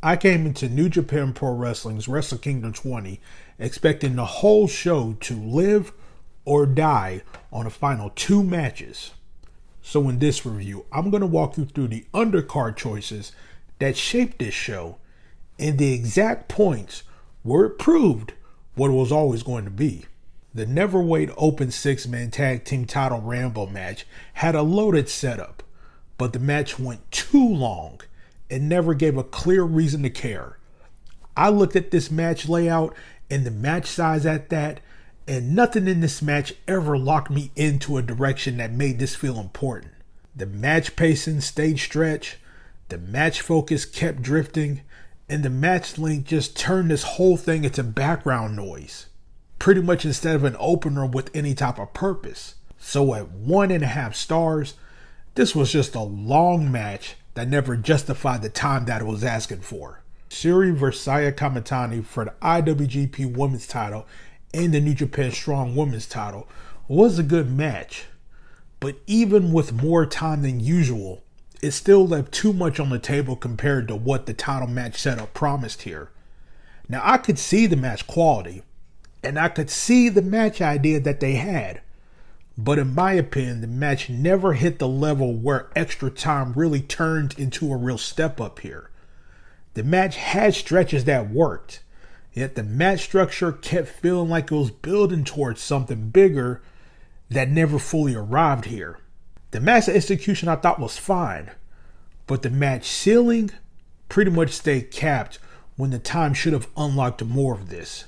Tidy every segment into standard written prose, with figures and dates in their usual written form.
I came into New Japan Pro Wrestling's Wrestle Kingdom 20 expecting the whole show to live or die on the final 2 matches. So in this review, I'm going to walk you through the undercard choices that shaped this show and the exact points where it proved what it was always going to be. The Neverweight Open 6-man tag team title Rambo match had a loaded setup, but the match went too long and never gave a clear reason to care. I looked at this match layout and the match size at that, and nothing in this match ever locked me into a direction that made this feel important. The match pacing stayed stretched, the match focus kept drifting, and the match length just turned this whole thing into background noise, pretty much instead of an opener with any type of purpose. So at 1.5 stars, this was just a long match that never justified the time that it was asking for. Syuri vs. Kamitani for the IWGP Women's title and the New Japan Strong Women's title was a good match, but even with more time than usual, it still left too much on the table compared to what the title match setup promised here. Now I could see the match quality, and I could see the match idea that they had, but in my opinion, the match never hit the level where extra time really turned into a real step up here. The match had stretches that worked, yet the match structure kept feeling like it was building towards something bigger that never fully arrived here. The match execution I thought was fine, but the match ceiling pretty much stayed capped when the time should have unlocked more of this.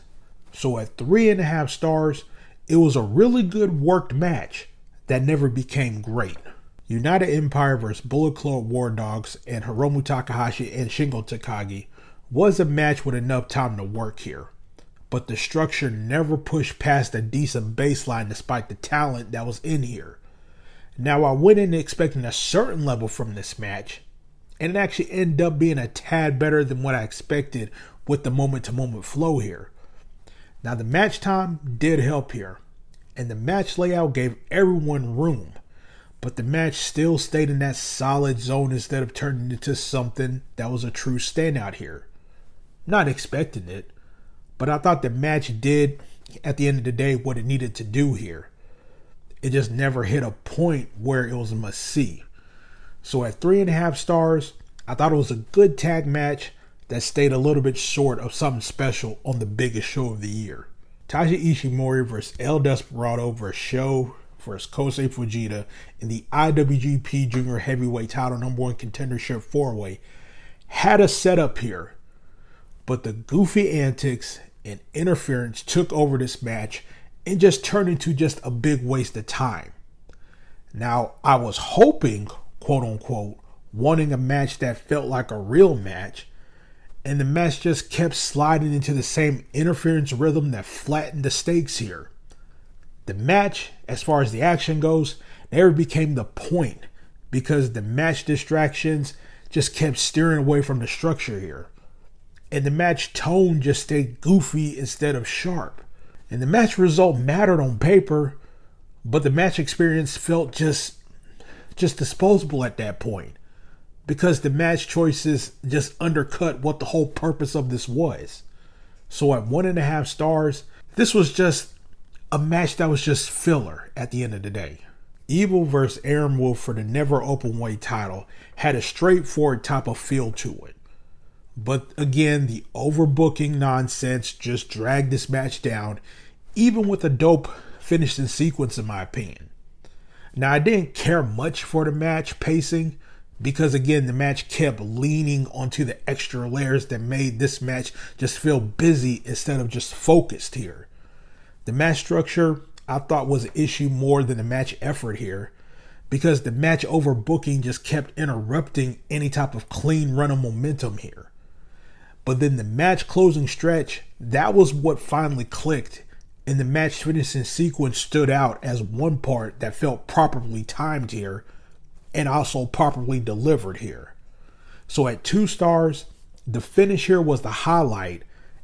So at 3.5 stars, it was a really good worked match that never became great. United Empire vs. Bullet Club War Dogs and Hiromu Takahashi and Shingo Takagi was a match with enough time to work here, but the structure never pushed past a decent baseline despite the talent that was in here. Now I went in expecting a certain level from this match, and it actually ended up being a tad better than what I expected with the moment-to-moment flow here. Now the match time did help here, and the match layout gave everyone room, but the match still stayed in that solid zone instead of turning into something that was a true standout here. Not expecting it, but I thought the match did, at the end of the day, what it needed to do here. It just never hit a point where it was a must-see. So at 3.5 stars, I thought it was a good tag match that stayed a little bit short of something special on the biggest show of the year. Taiji Ishimori vs. El Desperado vs. Sho vs. Kosei Fujita in the IWGP Junior Heavyweight Title #1 Contendership 4-Way had a setup here, but the goofy antics and interference took over this match and just turned into just a big waste of time. Now, I was hoping, quote unquote, wanting a match that felt like a real match, and the match just kept sliding into the same interference rhythm that flattened the stakes here. The match, as far as the action goes, never became the point because the match distractions just kept steering away from the structure here. And the match tone just stayed goofy instead of sharp. And the match result mattered on paper, but the match experience felt just disposable at that point, because the match choices just undercut what the whole purpose of this was. So at 1.5 stars, this was just a match that was just filler at the end of the day. Evil vs. Aaron Wolf for the Never Openweight title had a straightforward type of feel to it. But again, the overbooking nonsense just dragged this match down, even with a dope finishing sequence in my opinion. Now I didn't care much for the match pacing, because again, the match kept leaning onto the extra layers that made this match just feel busy instead of just focused here. The match structure I thought was an issue more than the match effort here, because the match overbooking just kept interrupting any type of clean run of momentum here. But then the match closing stretch, that was what finally clicked, and the match finishing sequence stood out as one part that felt properly timed here and also properly delivered here. So at 2 stars, the finish here was the highlight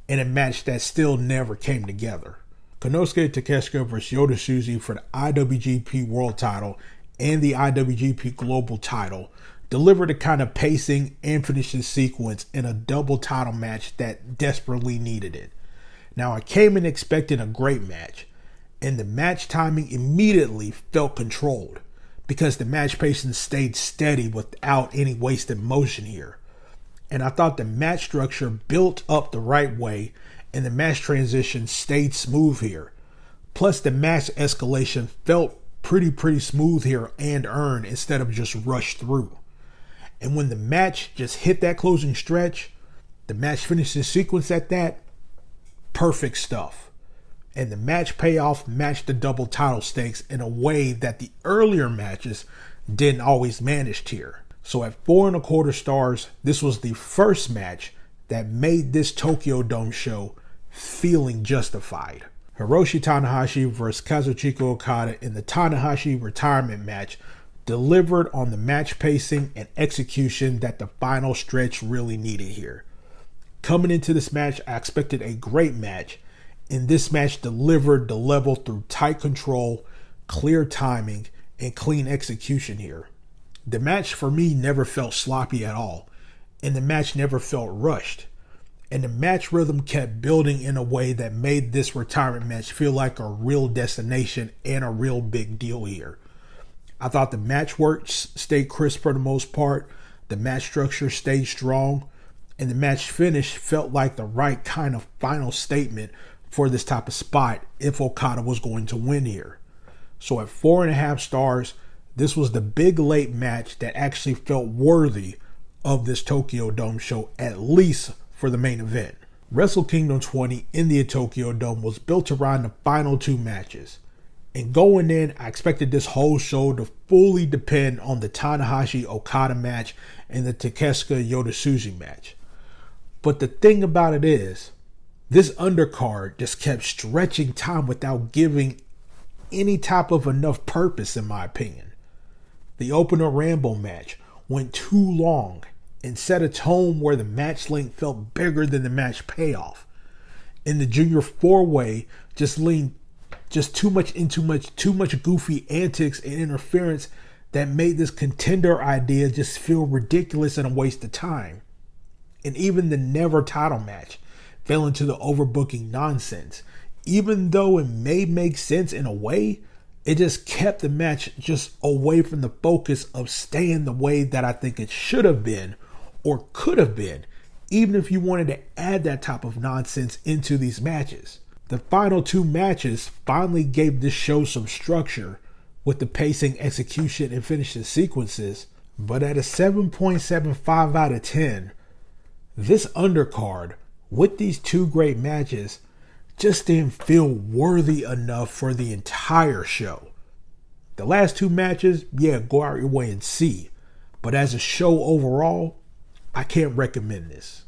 in a match that still never came together. Konosuke Takeshita vs. Yota TsujI for the IWGP World title and the IWGP Global title delivered the kind of pacing and finishing sequence in a double title match that desperately needed it. Now, I came in expecting a great match, and the match timing immediately felt controlled because the match pacing stayed steady without any wasted motion here. And I thought the match structure built up the right way and the match transition stayed smooth here. Plus, the match escalation felt pretty smooth here and earned instead of just rushed through. And when the match just hit that closing stretch, the match finishing sequence at that, perfect stuff. And the match payoff matched the double title stakes in a way that the earlier matches didn't always manage here. So at 4.25 stars, this was the first match that made this Tokyo Dome show feeling justified. Hiroshi Tanahashi versus Kazuchika Okada in the Tanahashi retirement match delivered on the match pacing and execution that the final stretch really needed here. Coming into this match, I expected a great match, and this match delivered the level through tight control, clear timing, and clean execution here. The match for me never felt sloppy at all, and the match never felt rushed. And the match rhythm kept building in a way that made this retirement match feel like a real destination and a real big deal here. I thought the match work stayed crisp for the most part, the match structure stayed strong, and the match finish felt like the right kind of final statement for this type of spot if Okada was going to win here. So at 4.5 stars, this was the big late match that actually felt worthy of this Tokyo Dome show, at least for the main event. Wrestle Kingdom 20 in the Tokyo Dome was built around the final two matches. And going in, I expected this whole show to fully depend on the Tanahashi-Okada match and the Takeshita-Yota TsujI match. But the thing about it is, this undercard just kept stretching time without giving any type of enough purpose, in my opinion. The opener Rambo match went too long and set a tone where the match length felt bigger than the match payoff. And the Junior 4-Way just leaned too much goofy antics and interference that made this contender idea just feel ridiculous and a waste of time. And even the Never title match fell into the overbooking nonsense. Even though it may make sense in a way, it just kept the match just away from the focus of staying the way that I think it should have been or could have been, even if you wanted to add that type of nonsense into these matches. The final two matches finally gave this show some structure with the pacing, execution, and finishing sequences, but at a 7.75 out of 10, this undercard with these two great matches just didn't feel worthy enough for the entire show. The last two matches, yeah, go out your way and see, but as a show overall, I can't recommend this.